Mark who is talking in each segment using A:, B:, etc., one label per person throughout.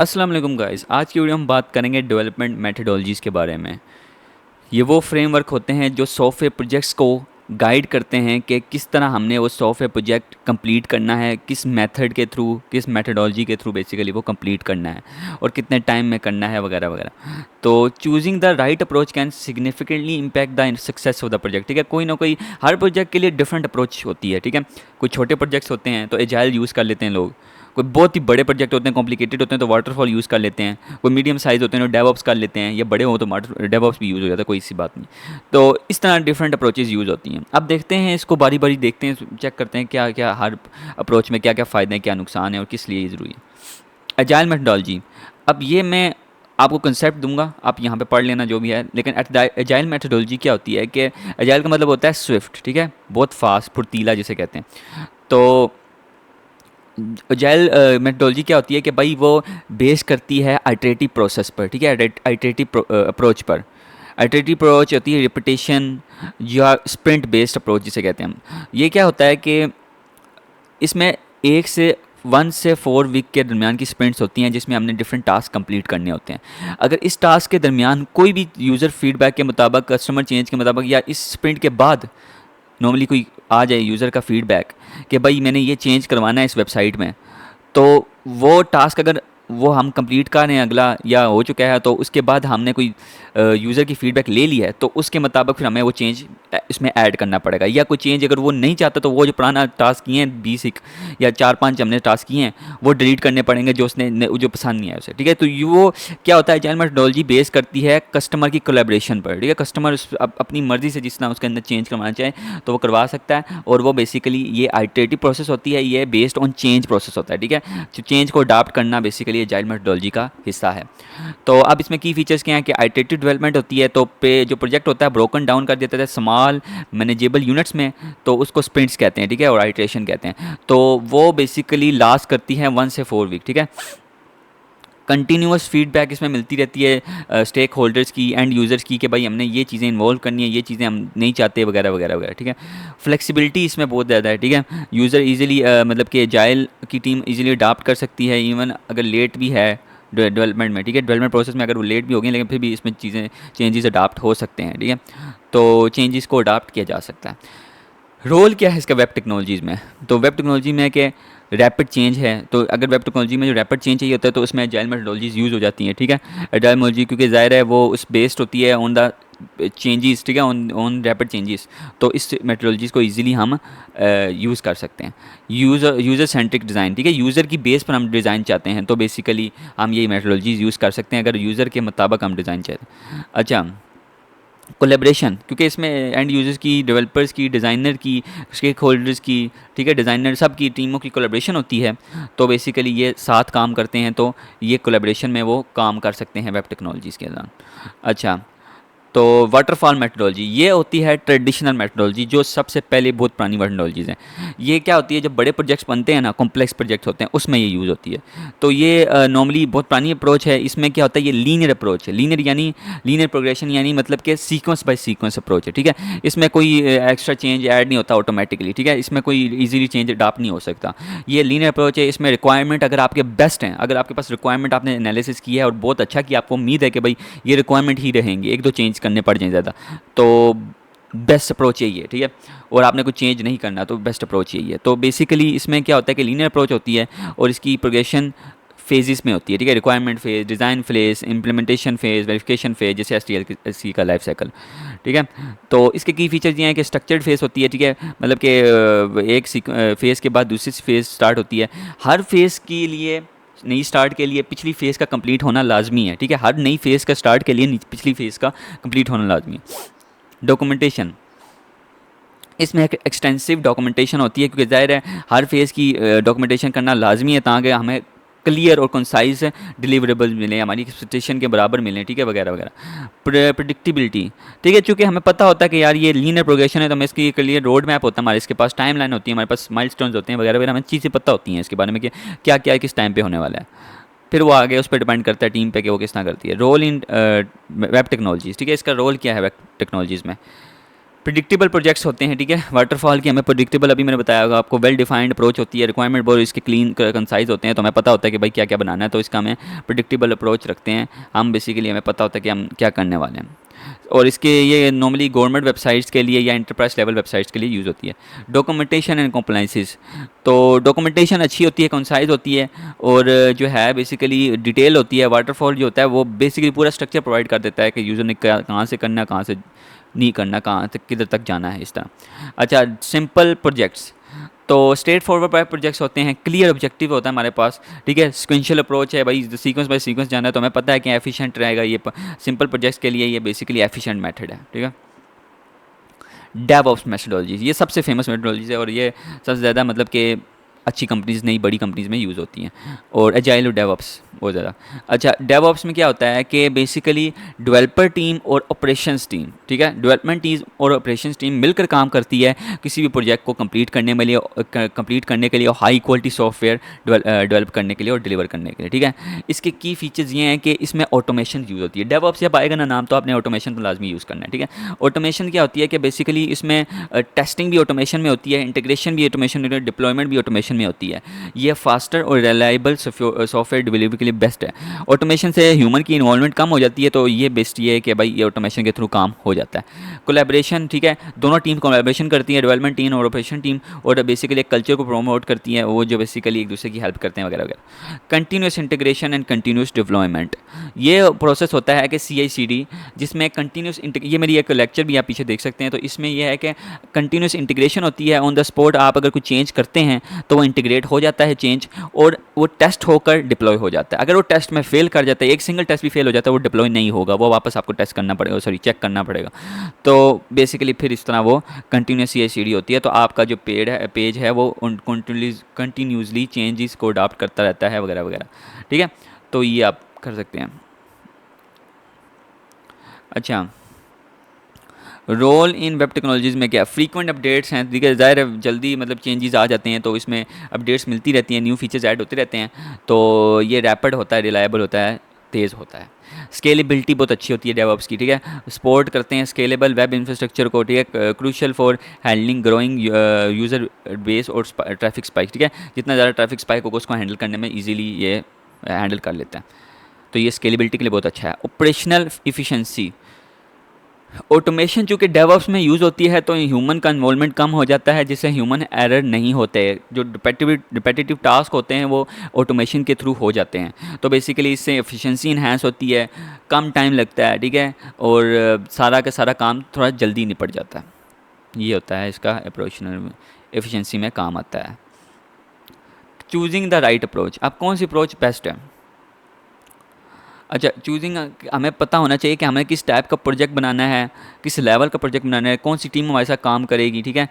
A: अस्सलाम वालेकुम गाइस। आज की वीडियो हम बात करेंगे डेवलपमेंट मेथडोलॉजीज़ के बारे में। ये वो फ्रेमवर्क होते हैं जो सॉफ्टवेयर प्रोजेक्ट्स को गाइड करते हैं कि किस तरह हमने वो सॉफ्टवेयर प्रोजेक्ट कंप्लीट करना है, किस मेथड के थ्रू, किस मेथडोलॉजी के थ्रू बेसिकली वो कंप्लीट करना है और कितने टाइम में करना है वगैरह वगैरह। तो choosing the right approach can significantly impact the success of the project. ठीक है, कोई ना कोई हर प्रोजेक्ट के लिए डिफरेंट अप्रोच होती है। ठीक है, कुछ छोटे प्रोजेक्ट्स होते हैं तो एजाइल यूज़ कर लेते हैं लोग, कोई बहुत ही बड़े प्रोजेक्ट होते हैं, कॉम्प्लिकेटेड होते हैं तो वाटरफॉल यूज़ कर लेते हैं, कोई मीडियम साइज़ होते हैं तो डेवऑप्स कर लेते हैं, या बड़े हो तो डेवऑप्स भी यूज़ हो जाता है, कोई इसी बात नहीं। तो इस तरह डिफरेंट अप्रोचेज़ यूज़ होती हैं। अब देखते हैं इसको बारी बारी देखते हैं, चेक करते हैं क्या क्या हर अप्रोच में क्या क्या फ़ायदे हैं, क्या नुकसान है और किस लिए ये ज़रूरी है। एजाइल मेथडोलॉजी, अब ये मैं आपको कंसेप्ट दूंगा, आप यहाँ पे पढ़ लेना जो भी है। लेकिन एजाइल मेथडोलॉजी क्या होती है कि एजाइल का मतलब होता है स्विफ्ट, ठीक है, बहुत फास्ट, फुर्तीला जिसे कहते हैं। तो एजाइल मेथडोलॉजी क्या होती है कि भाई वो बेस करती है आइटरेटिव प्रोसेस पर। ठीक है, आइटरेटिव अप्रोच पर। आइटरेटिव अप्रोच होती है रिपीटेशन या स्प्रिंट बेस्ड अप्रोच जिसे कहते हैं हम। ये क्या होता है कि इसमें 1 से 4 वीक के दरमियान की स्प्रिंट्स होती हैं जिसमें हमने डिफरेंट टास्क कंप्लीट करने होते हैं। अगर इस टास्क के दरमियान कोई भी यूज़र फीडबैक के मुताबिक, कस्टमर चेंज के मुताबिक, या इस स्प्रिंट के बाद नॉर्मली कोई आ जाए यूज़र का फीडबैक कि भाई मैंने ये चेंज करवाना है इस वेबसाइट में, तो वो टास्क अगर वो हम कंप्लीट कर रहे हैं अगला या हो चुका है, तो उसके बाद हमने कोई यूज़र की फ़ीडबैक ले ली है तो उसके मुताबिक फिर हमें वो चेंज इसमें ऐड करना पड़ेगा। या कोई चेंज अगर वो नहीं चाहता तो वो जो पुराना टास्क किए हैं 20 या 4-5 हमने टास्क किए हैं वो डिलीट करने पड़ेंगे जो जो पसंद नहीं है उसे। ठीक है, तो वो क्या होता है, एजाइल मेथडोलॉजी बेस करती है कस्टमर की कोलैबोरेशन पर। ठीक है, कस्टमर अपनी मर्ज़ी से जिस तरह उसके अंदर चेंज करवाना चाहे तो वो करवा सकता है, और वो बेसिकली ये आइटरेटिव प्रोसेस होती है, ये बेस्ड ऑन चेंज प्रोसेस होता है। ठीक है, चेंज को अडाप्ट करना बेसिकली एजाइल मेथडोलॉजी का हिस्सा है। तो अब इसमें की फीचर्स क्या हैं कि आइटरेटिव डेवलपमेंट होती है, तो पे जो प्रोजेक्ट होता है ब्रोकन डाउन कर देता है स्मॉल मैनेजेबल यूनिट्स में, तो उसको स्प्रिंट्स कहते हैं। ठीक है, और आइटरेशन कहते हैं। तो वो बेसिकली लास्ट करती है 1 से 4 वीक। ठीक है, कंटिन्यूस फीडबैक इसमें मिलती रहती है स्टेक होल्डर्स की, एंड यूज़र्स की, कि भाई हमने ये चीज़ें इन्वॉल्व करनी है, ये चीज़ें हम नहीं चाहते वगैरह वगैरह वगैरह। ठीक है, फ्लेक्सिबिलिटी इसमें बहुत ज़्यादा है। ठीक है, यूज़र इजीली मतलब कि एजाइल की टीम इजीली अडाप्ट कर सकती है, इवन अगर लेट भी है डेवलपमेंट में। ठीक है, डेवलपमेंट प्रोसेस में अगर वो लेट भी हो गई लेकिन फिर भी इसमें चीज़ें चेंजेस अडाप्ट हो सकते हैं। ठीक है, तो चेंजेस को अडाप्ट किया जा सकता है। रोल क्या है इसका वेब टेक्नोलॉजीज़ में? तो वेब टेक्नोलॉजी में कि रैपिड चेंज है, तो अगर वेब टेक्नोलॉजी में जो रैपिड चेंज चाहिए होता है तो उसमें एजाइल मेथडोलॉजीज़ यूज़ हो जाती हैं। ठीक है, एजाइल मेथडोलॉजी क्योंकि ज़ाहिर है वो उस बेस्ड होती है ऑन द चेंजेस। ठीक है, ऑन रैपिड चेंजेस, तो इस मेथडोलॉजीज़ को इजीली हम यूज़ कर सकते हैं। यूज़र सेंट्रिक डिज़ाइन, ठीक है, यूज़र की बेस पर हम डिज़ाइन चाहते हैं तो बेसिकली हम यही मेथडोलॉजीज़ यूज़ कर सकते हैं अगर यूज़र के मुताबिक हम डिज़ाइन चाहते हैं। अच्छा, कोलेब्रेशन, क्योंकि इसमें एंड यूजर्स की, डेवलपर्स की, डिज़ाइनर की, स्टेक होल्डर्स की, ठीक है, डिज़ाइनर सब की टीमों की कोलेब्रेशन होती है, तो बेसिकली ये साथ काम करते हैं, तो ये कोलेब्रेशन में वो काम कर सकते हैं वेब टेक्नोलॉजीज़ के दौरान। अच्छा, तो वाटरफॉल मेथडोलॉजी ये होती है ट्रेडिशनल मेथडोलॉजी, जो सबसे पहले बहुत पुरानी मेथडोलॉजीज़ हैं। ये क्या होती है, जब बड़े प्रोजेक्ट्स बनते हैं ना, कॉम्प्लेक्स प्रोजेक्ट्स होते हैं, उसमें ये यूज़ होती है। तो ये नॉर्मली बहुत पुरानी अप्रोच है। इसमें क्या होता है, ये लीनियर अप्रोच है। लीनियर यानी लीनियर प्रोग्रेशन, यानी मतलब कि सीक्वेंस बाय सीक्वेंस अप्रोच है। ठीक है, इसमें कोई एक्स्ट्रा चेंज ऐड नहीं होता ऑटोमेटिकली। ठीक है, इसमें कोई ईजिली चेंज अडाप्ट नहीं हो सकता। ये लीनियर अप्रोच है। इसमें रिक्वायरमेंट अगर आपके बेस्ट हैं, अगर आपके पास रिक्वायरमेंट आपने एनालिसिस किया है और बहुत अच्छा कि आपको उम्मीद है कि भाई ये रिक्वायरमेंट ही रहेंगे, एक दो चेंज करने पड़ जाए ज़्यादा, तो बेस्ट अप्रोच यही है। ठीक है, और आपने कुछ चेंज नहीं करना तो बेस्ट अप्रोच यही है। तो बेसिकली इसमें क्या होता है कि लीनियर अप्रोच होती है और इसकी प्रोग्रेशन फेजेस में होती है। ठीक है, requirement phase, design phase, implementation phase, verification phase, जैसे STL का लाइफ साइकिल। ठीक है, तो इसके की फीचर्स ये हैं कि स्ट्रक्चर्ड फेज होती है। ठीक है, मतलब कि एक फेज़ के बाद दूसरी फेज़ स्टार्ट होती है। हर फेज़ के लिए, नई स्टार्ट के लिए पिछली फेज़ का कंप्लीट होना लाजमी है। ठीक है, हर नई फेज़ का स्टार्ट के लिए पिछली फेज़ का कंप्लीट होना लाजमी है। डॉक्यूमेंटेशन, इसमें एक एक्सटेंसिव डॉक्यूमेंटेशन होती है क्योंकि ज़ाहिर है हर फेज़ की डॉक्यूमेंटेशन करना लाजमी है ताकि हमें क्लियर और कंसाइज डिलीवरेबल मिले, हमारी एक्सपेक्टेशन के बराबर मिलें। ठीक है, वगैरह वगैरह। प्रिडिक्टिबिलिटी, ठीक है, चूँकि हमें पता होता है कि यार ये लीनियर प्रोग्रेशन है तो हमें इसकी क्लियर रोड मैप होता है, हमारे इसके पास टाइम लाइन होती है, हमारे पास माइलस्टोन्स होते हैं वगैरह वगैरह, हमें चीज़ें पता होती हैं इसके बारे में कि क्या क्या किस टाइम पे होने वाला है। फिर वो आगे उस पर डिपेंड करता है टीम पे कि वो किस तरह करती है। रोल इन वेब टेक्नोलॉजीज़, ठीक है, इसका रोल क्या है वेब टेक्नोलॉजीज़ में? प्रिडिक्टेबल प्रोजेक्ट्स होते हैं, ठीक है। वाटरफॉल की हमें प्रिडिक्टेबल, अभी मैंने बताया होगा आपको, वेल डिफाइंड अप्रोच होती है, रिक्वायरमेंट बहुत इसके क्लीन कंसाइज होते हैं, तो हमें पता होता है कि भाई क्या क्या बनाना है, तो इसका हमें प्रिडिक्टेबल अप्रोच रखते हैं हम। बेसिकली हमें पता होता है कि हम क्या करने वाले हैं। और इसके ये नॉर्मली गवर्नमेंट वेबसाइट्स के लिए या इंटरप्राइज लेवल वेबसाइट्स के लिए यूज़ होती है। डॉक्यूमेंटेशन एंड कॉम्प्लाइंसेस, तो डॉक्यूमेंटेशन अच्छी होती है, कंसाइज होती है, और जो है बेसिकली डिटेल होती है। वाटरफॉल जो होता है वो बेसिकली पूरा स्ट्रक्चर प्रोवाइड कर देता है कि यूज़र ने कहाँ से करना, कहाँ से नहीं करना, कहाँ तक किधर तक जाना है, इस तरह। अच्छा, सिंपल प्रोजेक्ट्स, तो स्ट्रेट फॉरवर्ड प्रोजेक्ट्स होते हैं, क्लियर ऑब्जेक्टिव होता है हमारे पास, ठीक है। सिक्वेंशियल अप्रोच है, भाई सीक्वेंस बाय सीक्वेंस जाना है, तो हमें पता है कि एफिशिएंट रहेगा ये। सिंपल प्रोजेक्ट्स के लिए ये बेसिकली एफिशिएंट मेथड है, ठीक है। डेवऑप्स मेथडोलॉजी, ये सबसे फेमस मेथडोलॉजी है, और ये सबसे ज़्यादा मतलब कि अच्छी कंपनीज़, नई बड़ी कंपनीज़ में यूज़ होती हैं। और एजाइल और डेवऑप्स बहुत ज़्यादा। अच्छा, डेवऑप्स में क्या होता है कि बेसिकली डेवलपर टीम और ऑपरेशंस टीम, ठीक है, डेवलपमेंट टीम और ऑपरेशंस टीम मिलकर काम करती है किसी भी प्रोजेक्ट को कंप्लीट करने के लिए और हाई क्वालिटी सॉफ्टवेयर डेवलप करने के लिए और डिलीवर करने के लिए, ठीक है। इसके की फीचर्स ये हैं कि इसमें ऑटोमेशन यूज़ होती है। डेवऑप्स जब आएगा ना नाम, तो आपने ऑटोमेशन तो लाजमी यूज़ करना है, ठीक है। ऑटोमेशन क्या होती है कि बेसिकली इसमें टेस्टिंग भी ऑटोमेशन में होती है, इंटीग्रेशन भी ऑटोमेशन में होती है, डिप्लॉयमेंट भी ऑटोमेशन में होती है। ये फास्टर और रिलायबल सॉफ्टवेयर डिलीवरी के लिए बेस्ट है। ऑटोमेशन से ह्यूमन की इन्वॉल्वमेंट कम हो जाती है, तो ये बेस्ट ये है कि भाई ये ऑटोमेशन के थ्रू काम हो जाता है। कोलैबोरेशन, ठीक है, दोनों टीम कोलैबोरेशन करती है, डेवलपमेंट टीम और ऑपरेशन टीम, और बेसिकली एक कल्चर को प्रमोट करती है, वो जो बेसिकली एक दूसरे की हेल्प करते हैं वगैरह वगैरह। Continuous integration and continuous development, ये प्रोसेस होता है कि CI/CD, जिसमें कंटिन्यूस, ये मेरी एक लेक्चर भी आप पीछे देख सकते हैं, तो इसमें यह है कि कंटिन्यूस इंटीग्रेशन होती है। ऑन द स्पॉट आप अगर कुछ चेंज करते हैं तो वो इंटीग्रेट हो जाता है चेंज, और वो टेस्ट होकर डिप्लॉय हो जाता है। अगर वो टेस्ट में फेल कर जाता है, एक सिंगल टेस्ट भी फेल हो जाता है, वो डिप्लॉय नहीं होगा, वो वापस आपको टेस्ट करना पड़ेगा, सॉरी चेक करना पड़ेगा। तो बेसिकली फिर इस तरह वो कंटिन्यूस CI/CD होती है। तो आपका जो पेज है वो कंटिन्यूसली चेंजेस को अडॉप्ट करता रहता है वगैरह वगैरह, ठीक है। तो ये आप कर सकते हैं। अच्छा, रोल इन वेब टेक्नोलॉजीज़ में क्या फ्रीक्वेंट अपडेट्स हैं, ठीक है, ज़ाहिर है जल्दी मतलब चेंजेस आ जाते हैं, तो इसमें अपडेट्स मिलती रहती हैं, न्यू फीचर्स ऐड होते रहते हैं, तो ये रैपिड होता है, रिलायबल होता है, तेज़ होता है। स्केलेबिलिटी बहुत अच्छी होती है डेवऑप्स की, ठीक है। सपोर्ट करते हैं स्केलेबल वेब इंफ्रास्ट्रक्चर को, ठीक है, crucial for handling growing user base और ट्रैफिक स्पाइक, ठीक है। जितना ज़्यादा ट्रैफिक स्पाइक होगा उसको हैंडल करने में ईजिली ये हैंडल कर लेता है, तो ये स्केलेबिलिटी के लिए बहुत अच्छा है। ऑपरेशनल इफिशेंसी, ऑटोमेशन चूँकि डेवऑप्स में यूज़ होती है, तो ह्यूमन का इन्वॉल्वमेंट कम हो जाता है, जिससे ह्यूमन एरर नहीं होते। जो रिपेटिटिव टास्क होते हैं वो ऑटोमेशन के थ्रू हो जाते हैं, तो बेसिकली इससे एफिशिएंसी इन्हांस होती है, कम टाइम लगता है, ठीक है, और सारा का सारा काम थोड़ा जल्दी निपट जाता है। ये होता है इसका ऑपरेशनल एफिशिएंसी में काम आता है। चूजिंग द राइट अप्रोच, अब कौन सी अप्रोच बेस्ट है। अच्छा, चूजिंग, हमें पता होना चाहिए कि हमें किस टाइप का प्रोजेक्ट बनाना है, किस लेवल का प्रोजेक्ट बनाना है, कौन सी टीम हमारे साथ काम करेगी, ठीक है।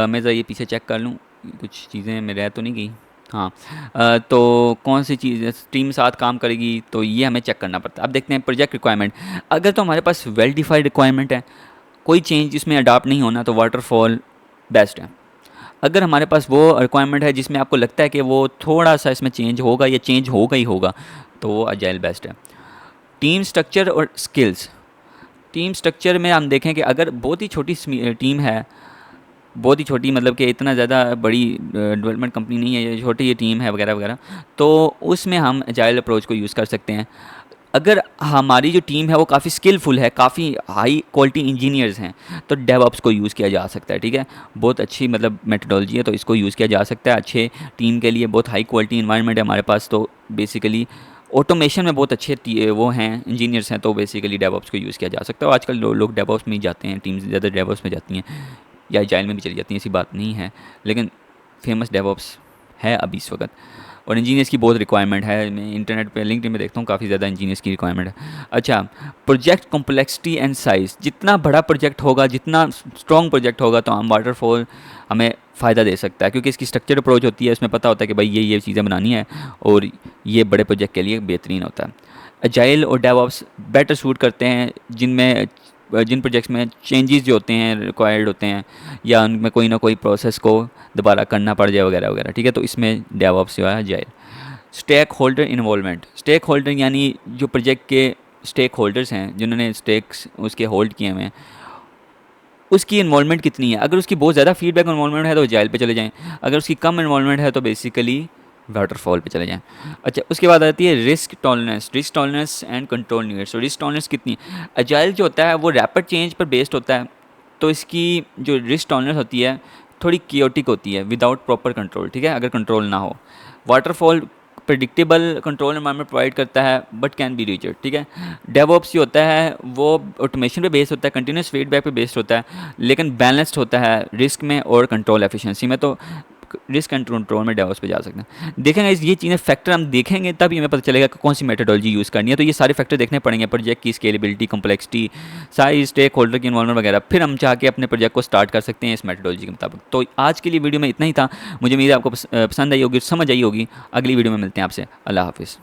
A: मैं ज़रा ये पीछे चेक कर लूँ, कुछ चीज़ें मेरे रह तो नहीं गई। हाँ, तो कौन सी चीज़ टीम साथ काम करेगी, तो ये हमें चेक करना पड़ता है। अब देखते हैं प्रोजेक्ट रिक्वायरमेंट, अगर तो हमारे पास वेल डिफाइंड रिक्वायरमेंट है, कोई चेंज इसमें अडॉप्ट नहीं होना, तो वाटरफॉल बेस्ट है। अगर हमारे पास वो रिक्वायरमेंट है जिसमें आपको लगता है कि वो थोड़ा सा इसमें चेंज होगा या चेंज होगा ही होगा, तो वो अजाइल बेस्ट है। टीम स्ट्रक्चर और स्किल्स, टीम स्ट्रक्चर में हम देखें कि अगर बहुत ही छोटी टीम है, बहुत ही छोटी मतलब कि इतना ज़्यादा बड़ी डेवलपमेंट कंपनी नहीं है, ये छोटी ये टीम है वगैरह वगैरह, तो उसमें हम एजाइल अप्रोच को यूज़ कर सकते हैं। अगर हमारी जो टीम है वो काफ़ी स्किलफुल है, काफ़ी हाई क्वालिटी इंजीनियर्स हैं, तो डेवऑप्स को यूज़ किया जा सकता है, ठीक है। बहुत अच्छी मतलब मेथडोलॉजी है, तो इसको यूज़ किया जा सकता है। अच्छे टीम के लिए बहुत हाई क्वालिटी इन्वायरमेंट है हमारे पास, तो बेसिकली ऑटोमेशन में बहुत अच्छे वो हैं इंजीनियर्स हैं, तो बेसिकली डेवऑप्स को यूज़ किया जा सकता है। और आजकल लोग डेवऑप्स में ही जाते हैं, टीम्स ज़्यादा डेवऑप्स में जाती हैं, या एजाइल में भी चली जाती हैं, ऐसी बात नहीं है, लेकिन फेमस डेवऑप्स है अभी इस वक्त। और इंजीनियर्स की बहुत रिक्वायरमेंट है, मैं इंटरनेट पे लिंक्डइन में देखता हूँ काफ़ी ज़्यादा इंजीनियर्स की रिक्वायरमेंट है। अच्छा, प्रोजेक्ट कॉम्प्लेक्सिटी एंड साइज़, जितना बड़ा प्रोजेक्ट होगा, जितना स्ट्रॉन्ग प्रोजेक्ट होगा, तो हम वाटरफॉल हमें फ़ायदा दे सकता है, क्योंकि इसकी स्ट्रक्चर अप्रोच होती है, उसमें पता होता है कि भाई ये चीज़ें बनानी है, और ये बड़े प्रोजेक्ट के लिए बेहतरीन होता है। एजाइल और डेवऑप्स बेटर सूट करते हैं जिन प्रोजेक्ट्स में चेंजेस जो होते हैं रिक्वायर्ड होते हैं, या उनमें कोई ना कोई प्रोसेस को दोबारा करना पड़ जाए वगैरह वगैरह, ठीक है, तो इसमें डेवऑप्स जो है agile. Stakeholder involvement, stakeholder यानी जो प्रोजेक्ट के स्टेक होल्डर्स हैं, जिन्होंने स्टेक्स उसके होल्ड किए हुए हैं, उसकी इन्वॉल्वमेंट कितनी है। अगर उसकी बहुत ज़्यादा फीडबैक इन्वॉल्वमेंट है तो जाइल पे चले जाएँ, अगर उसकी कम इन्वॉल्वमेंट है तो बेसिकली वाटरफॉल पे चले जाएँ। अच्छा, उसके बाद आती है risk tolerance and control needs. तो रिस्क टॉलरेंस कितनी है। अजाइल जो होता है वो रैपिड चेंज पर बेस्ड होता है, तो इसकी जो रिस्क टॉलरेंस होती है थोड़ी कियोटिक होती है विदाउट प्रॉपर कंट्रोल, ठीक है, अगर कंट्रोल ना हो। Waterfall predictable control environment provide करता है बट कैन बी रीचड, ठीक है। डेवऑप्स जो होता है वो ऑटोमेशन पे बेस्ड होता है, कंटिन्यूस फीडबैक पे बेस्ड होता है, लेकिन बैलेंस्ड होता है रिस्क में और कंट्रोल एफिशिएंसी में। तो रिस्क एंड कंट्रोल में डेवॉप्स पे जा सकते हैं। देखेंगे ये चीज़ें फैक्टर हम देखेंगे तब हमें पता चलेगा कि कौन सी मेथडोलॉजी यूज़ करनी है। तो ये सारे फैक्टर देखने पड़ेंगे, प्रोजेक्ट की scalability, complexity, size, stakeholder की इन्वॉल्वमेंट वगैरह, फिर हम चाह के अपने प्रोजेक्ट को स्टार्ट कर सकते हैं इस मेथडोलॉजी के मुताबिक। तो आज के लिए वीडियो में इतना ही था। मुझे उम्मीद है आपको पसंद आई होगी, समझ आई होगी। अगली वीडियो में मिलते हैं आपसे। अल्लाह हाफिज़।